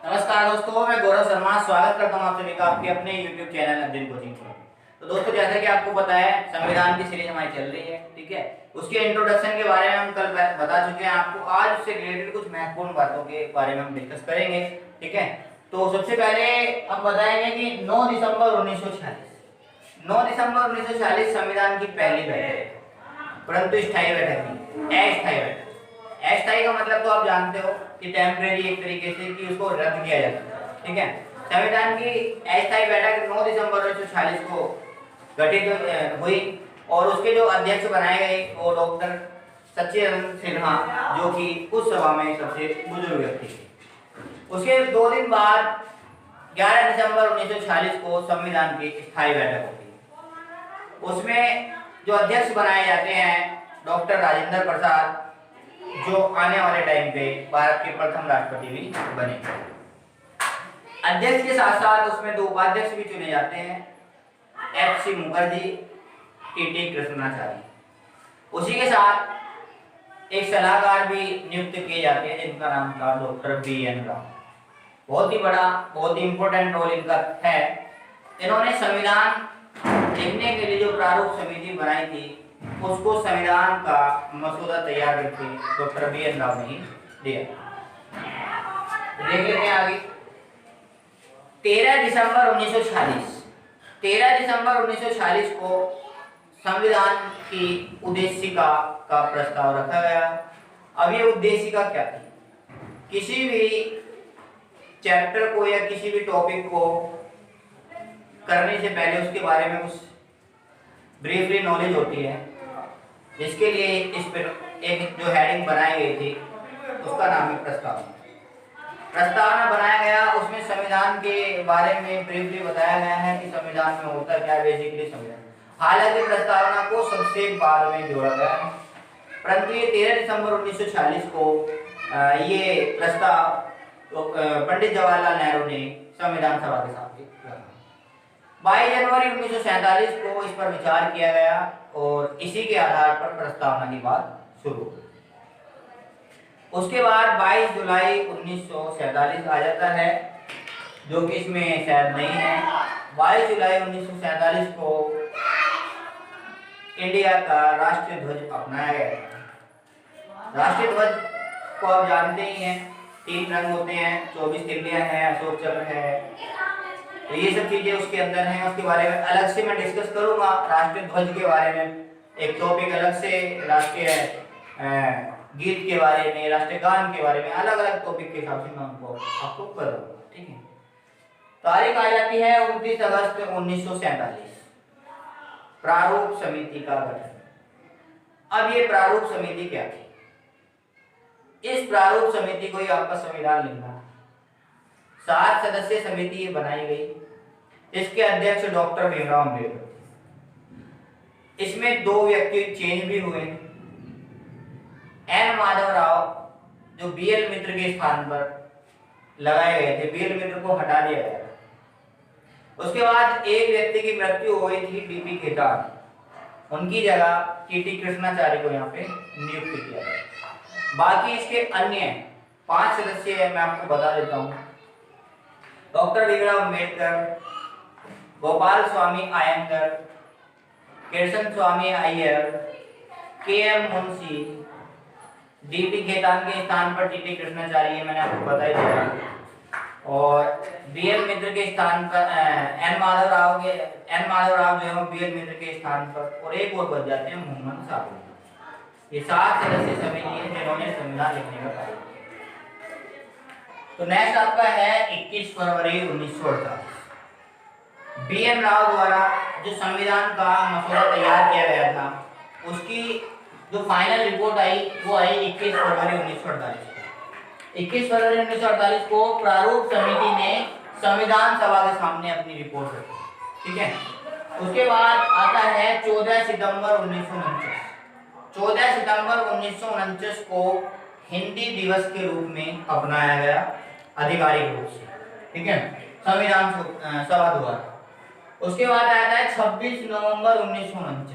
नमस्कार दोस्तों, मैं गौरव शर्मा स्वागत करता हूं आप सभी का आपके अपने YouTube चैनल अध्ययन कोचिंग पर। तो दोस्तों, जैसा कि आपको पता है, संविधान की सीरीज हमारी चल रही है, ठीक है। उसके इंट्रोडक्शन के बारे में हम कल बता चुके हैं आपको। आज उससे रिलेटेड कुछ महत्वपूर्ण बातों के बारे में हम डिस्कस करेंगे, ठीक है। तो सबसे पहले हम बताएंगे कि 9 दिसंबर 1946 9 दिसंबर 1946 संविधान की पहली बैठक, परंतु स्थायी बैठक नहीं, अस्थायी बैठक। अस्थायी का मतलब तो आप जानते हो कि टेम्परेरी, एक तरीके से कि उसको रद्द किया जाता है, ठीक है। संविधान की अस्थायी बैठक 9 दिसंबर 1946 को गठित हुई और उसके जो अध्यक्ष बनाए गए वो डॉक्टर सच्चिदानंद सिन्हा, जो कि उस सभा में सबसे बुजुर्ग व्यक्ति थे। उसके 2 दिन बाद 11 दिसंबर 1946 को संविधान की स्थायी बैठक होती है। उसमें जो अध्यक्ष बनाए जाते हैं डॉक्टर राजेंद्र प्रसाद, जो आने वाले टाइम पे भारत के प्रथम राष्ट्रपति भी बने। अध्यक्ष के साथ साथ उसमें 2 उपाध्यक्ष भी चुने जाते हैं, FC मुखर्जी, TT कृष्णाचारी। उसी के साथ एक सलाहकार भी नियुक्त किए जाते हैं जिनका नाम था डॉक्टर BN राव। बहुत ही बड़ा, बहुत ही इंपॉर्टेंट रोल इनका है। इन्होंने संविधान लिखने के लिए जो प्रारूप समिति बनाई थी, उसको संविधान का मसौदा तैयार करके डॉक्टर BN राव ने दिया। देख लेते हैं आगे। 13 दिसंबर 1946 को संविधान की उद्देशिका का प्रस्ताव रखा गया। अब ये उद्देशिका क्या थी? किसी भी चैप्टर को या किसी भी टॉपिक को करने से पहले उसके बारे में कुछ ब्रीफली नॉलेज होती है, जिसके लिए इस पर एक जो हेडिंग बनाई गई थी उसका नाम है प्रस्तावना बनाया गया। उसमें संविधान के बारे में ब्रीफली बताया गया है कि संविधान में होता क्या है, बेसिकली संविधान। हालांकि प्रस्तावना को सबसे बाद में जोड़ा गया है, परंतु ये 13 दिसंबर 1946 को ये प्रस्ताव पंडित जवाहरलाल नेहरू ने संविधान सभा के सामने रखा। 22 जनवरी 1947 को इस पर विचार किया गया और इसी के आधार पर प्रस्तावना की बात शुरू। उसके बाद 22 जुलाई 1947 आ जाता है, जो कि इसमें शायद नहीं है। 22 जुलाई 1947 को इंडिया का राष्ट्रीय ध्वज अपनाया गया। राष्ट्रीय ध्वज को आप जानते ही हैं, 3 रंग होते हैं, 24 तिल्लियां हैं, अशोक चक्र है, तो ये सब चीजें उसके अंदर हैं। उसके बारे में अलग से मैं डिस्कस करूंगा। राष्ट्रीय ध्वज के बारे में एक टॉपिक अलग से, राष्ट्रीय गीत के बारे में, राष्ट्रीय गान के बारे में, अलग अलग टॉपिक के हिसाब से मैं उनको आपको करूंगा, ठीक है। तारीख आ जाती है 29 अगस्त 1947, प्रारूप समिति का गठन। अब ये प्रारूप समिति क्या थी? इस प्रारूप समिति को ही आपका संविधान लिखना है। 7 सदस्यीय समिति ये बनाई गई। इसके अध्यक्ष डॉक्टर भीमराव अम्बेडकर। इसमें 2 व्यक्ति चेंज भी हुए। N माधव राव, जो BL मित्र के स्थान पर लगाए गए थे, BL मित्र को हटा दिया गया। उसके बाद एक व्यक्ति की मृत्यु हो गई थी, DP खेतान, उनकी जगह TT कृष्णाचार्य को यहाँ पे नियुक्त किया गया। बाकी इसके अन्य 5 सदस्य मैं आपको बता देता हूँ। डॉक्टर भीमराव अम्बेडकर, गोपाल स्वामी आयंगर, कृष्ण स्वामी अय्यर, KM मुंशी, DP खेतान के स्थान पर TT कृष्णाचार्य, मैंने आपको बता ही दिया। और BL मित्र के स्थान पर N माधव राव जो है BL मित्र के स्थान पर, और एक और बच जाते हैं मोहम्मद साहब। ये 7 सदस्यीय समिति है जिन्होंने संविधान लिखने का कार्य किया। तो नेक्स्ट आपका है 21 फरवरी 1948। BN राव द्वारा जो संविधान का मसौदा तैयार किया गया था, उसकी जो फाइनल रिपोर्ट आई वो आई 21 फरवरी 1948। 21 फरवरी 1948 को प्रारूप समिति ने संविधान सभा के सामने अपनी रिपोर्ट रखी, ठीक है। उसके बाद आता है 14 सितंबर 1949। 14 सितंबर 1949 को हिंदी दिवस के रूप में अपनाया गया आधिकारिक रूप से, ठीक है, संविधान सभा द्वारा। उसके बाद आता है 26 नवंबर 1949।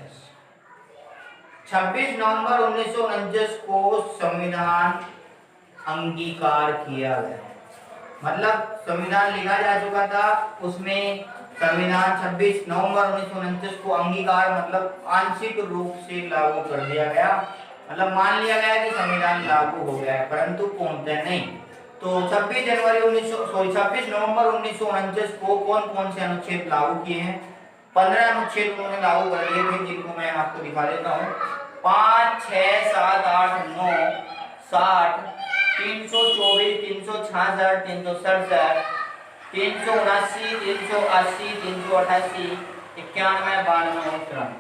26 नवंबर 1949 को संविधान अंगीकार किया गया। मतलब संविधान लिखा जा चुका था, उसमें संविधान 26 नवंबर 1949 को अंगीकार मतलब आंशिक रूप से लागू कर दिया गया, मतलब मान लिया गया कि संविधान लागू हो गया है, परंतु पूर्णतः नहीं। तो 26 नवंबर 1949 को कौन कौन से अनुच्छेद लागू किए हैं? 15 अनुच्छेद उन्होंने लागू कर दिए थे, जिनको मैं आपको दिखा देता हूँ। 5, 6, 7, 8, 9, 60, 324, 366, 367, 379, 380, 388, 91, 92, 93,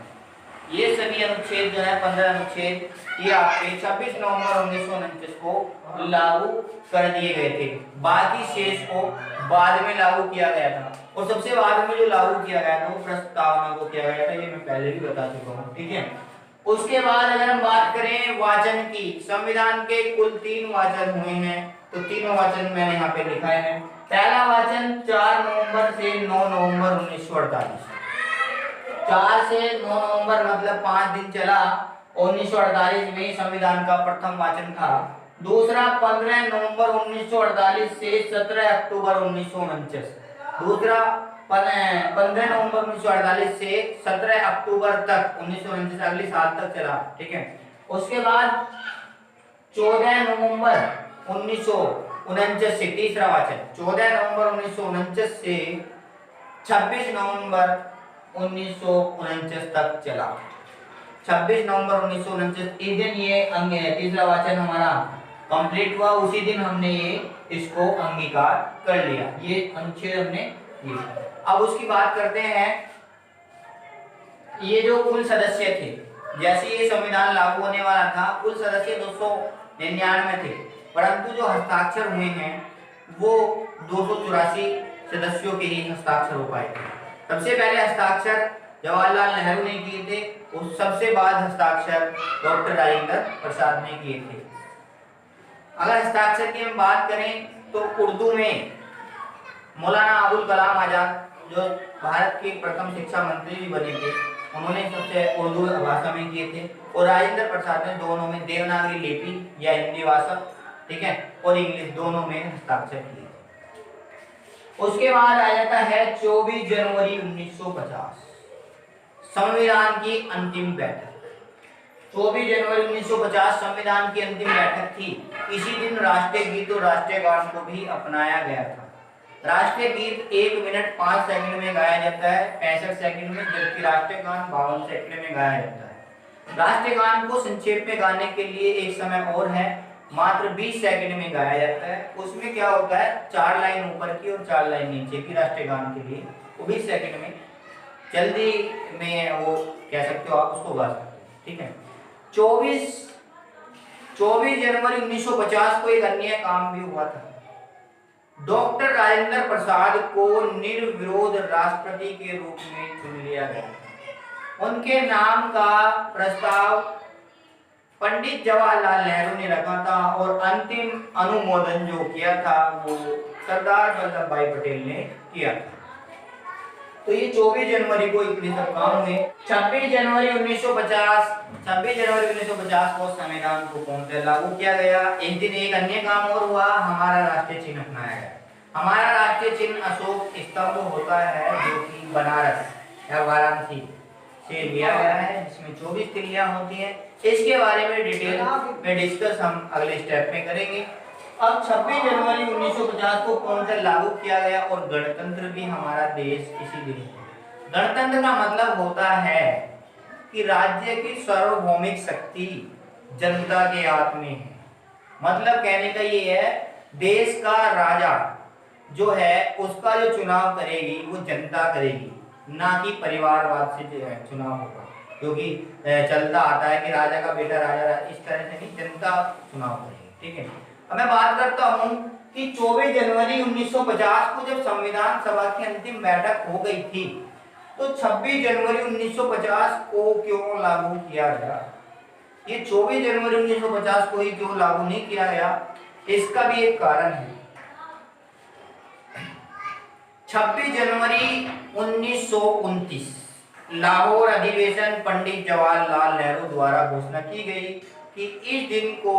ये सभी अनुच्छेद जो है 15 अनुच्छेद ये आपके 26 नवंबर 1949 को लागू कर दिए गए थे। बाकी शेष को बाद में लागू किया गया था, और सबसे बाद में जो लागू किया गया था वो प्रस्तावना को किया गया था, ये मैं पहले भी बता चुका हूँ, ठीक है। उसके बाद अगर हम बात करें वाचन की, संविधान के कुल 3 वाचन हुए हैं, तो तीनों वाचन मैंने यहाँ पे लिखा है। पहला वाचन 4 नवंबर से 9 नवंबर 1948, 4 से 9 नवंबर मतलब 5 दिन चला। 1948 में संविधान का प्रथम वाचन था। दूसरा 15 नवंबर 1948 से 17 अक्टूबर 1949, दूसरा 15 नवंबर 1948 से 17 अक्टूबर तक 1949 अगले साल तक चला, ठीक है। उसके बाद 14 नवंबर 1949 से तीसरा वाचन 14 नवंबर 1949 से 26 नवंबर 1949 तक चला। 26 नवंबर 1949 इस दिन ये तीसरा वाचन हमारा कंप्लीट हुआ, उसी दिन हमने ये इसको अंगीकार कर लिया, ये अनुच्छेद हमने ये। अब उसकी बात करते हैं, ये जो कुल सदस्य थे, जैसे ये संविधान लागू होने वाला था कुल सदस्य 299 थे, परंतु जो हस्ताक्षर हुए हैं वो 284 सदस्यों के ही हस्ताक्षर हो पाए थे। सबसे पहले हस्ताक्षर जवाहरलाल नेहरू ने किए थे, उस सबसे बाद हस्ताक्षर डॉक्टर राजेंद्र प्रसाद ने किए थे। अगर हस्ताक्षर की हम बात करें तो उर्दू में मौलाना अबुल कलाम आजाद जो भारत के प्रथम शिक्षा मंत्री भी बने थे, उन्होंने सबसे उर्दू भाषा में किए थे, और राजेंद्र प्रसाद ने दोनों में देवनागरी लिपि या हिंदी भाषा, ठीक है, और इंग्लिश दोनों में हस्ताक्षर किए। उसके बाद आ जाता है 24 जनवरी 1950 संविधान की अंतिम बैठक। 24 जनवरी 1950 संविधान की अंतिम बैठक थी। इसी दिन राष्ट्रीय गीत और राष्ट्रीय गान को भी अपनाया गया था। राष्ट्रीय गीत 1 मिनट 5 सेकंड में गाया जाता है 65 सेकंड में, जबकि राष्ट्रीय गान 52 सेकंड में गाया जाता है। राष्ट्रीय गान को संक्षेप में गाने के लिए एक समय और है, मात्र 20 सेकंड में गाया जाता है। उसमें क्या होता है, 4 लाइन ऊपर की और 4 लाइन नीचे की राष्ट्रीय गान के लिए, वो 20 सेकंड में जल्दी में वो कह सकते हो आप उसको गा सकते हो, ठीक है। 24 जनवरी 1950 को एक अन्य काम भी हुआ था। डॉक्टर राजेंद्र प्रसाद को निर्विरोध राष्ट्रपति के रूप में चुन लिया गया। उनके नाम का प्रस्ताव पंडित जवाहरलाल नेहरू ने रखा था, और अंतिम अनुमोदन जो किया था वो सरदार वल्लभ भाई पटेल ने किया था। तो ये 24 जनवरी को इतने सब काम हुए। 26 जनवरी 1950 को संविधान को पूर्णतः लागू किया गया। इस दिन एक अन्य काम और हुआ, हमारा राष्ट्रीय चिन्ह अपनाया गया। हमारा राष्ट्रीय चिन्ह अशोक स्तंभ होता है, जो कि बनारस या वाराणसी से लिया गया है, जिसमें 24 तिलियां होती हैं। इसके बारे में डिटेल में डिस्कस हम अगले स्टेप में करेंगे। अब 26 जनवरी 1950 को पूर्णतः लागू किया गया, और गणतंत्र भी हमारा देश इसी दिन है। गणतंत्र का मतलब होता है कि राज्य की सार्वभौमिक शक्ति जनता के हाथ में है। मतलब कहने का ये है, देश का राजा जो है उसका जो चुनाव करेगी वो जनता करेगी, ना कि परिवारवाद से जो है चुनाव होगा, क्योंकि चलता आता है कि राजा का बेटा राजा, इस तरह से नहीं, जनता चुनाव करेगी, ठीक है। अब मैं बात करता हूं कि 24 जनवरी 1950 को जब संविधान सभा की अंतिम बैठक हो गई थी, तो 26 जनवरी 1950 को क्यों लागू किया गया? ये 24 जनवरी 1950 को ही क्यों लागू नहीं किया गया, इसका भी एक कारण है। 26 जनवरी 1929 लाहौर अधिवेशन पंडित जवाहरलाल नेहरू द्वारा घोषणा की गई कि इस दिन को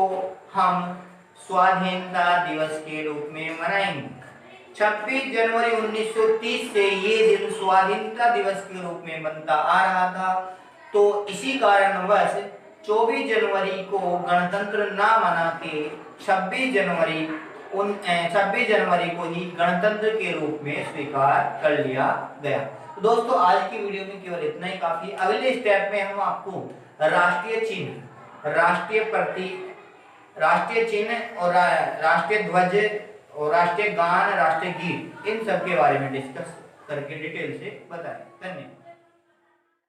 हम स्वाधीनता दिवस के रूप में मनाएंगे। 26 जनवरी 1930 से ये दिन स्वाधीनता दिवस के रूप में बनता आ रहा था। तो इसी कारणवश 24 जनवरी को गणतंत्र ना मना के 26 जनवरी को ही गणतंत्र के रूप में स्वीकार कर लिया गया। तो दोस्तों आज की वीडियो में केवल इतना ही काफी। अगले स्टेप में हम आपको राष्ट्रीय चिन्ह, राष्ट्रीय प्रतीक, राष्ट्रीय चिन्ह और राष्ट्रीय ध्वज और राष्ट्रीय गान, राष्ट्रीय गीत, इन सब के बारे में डिस्कस करके डिटेल से बताएं। धन्यवाद।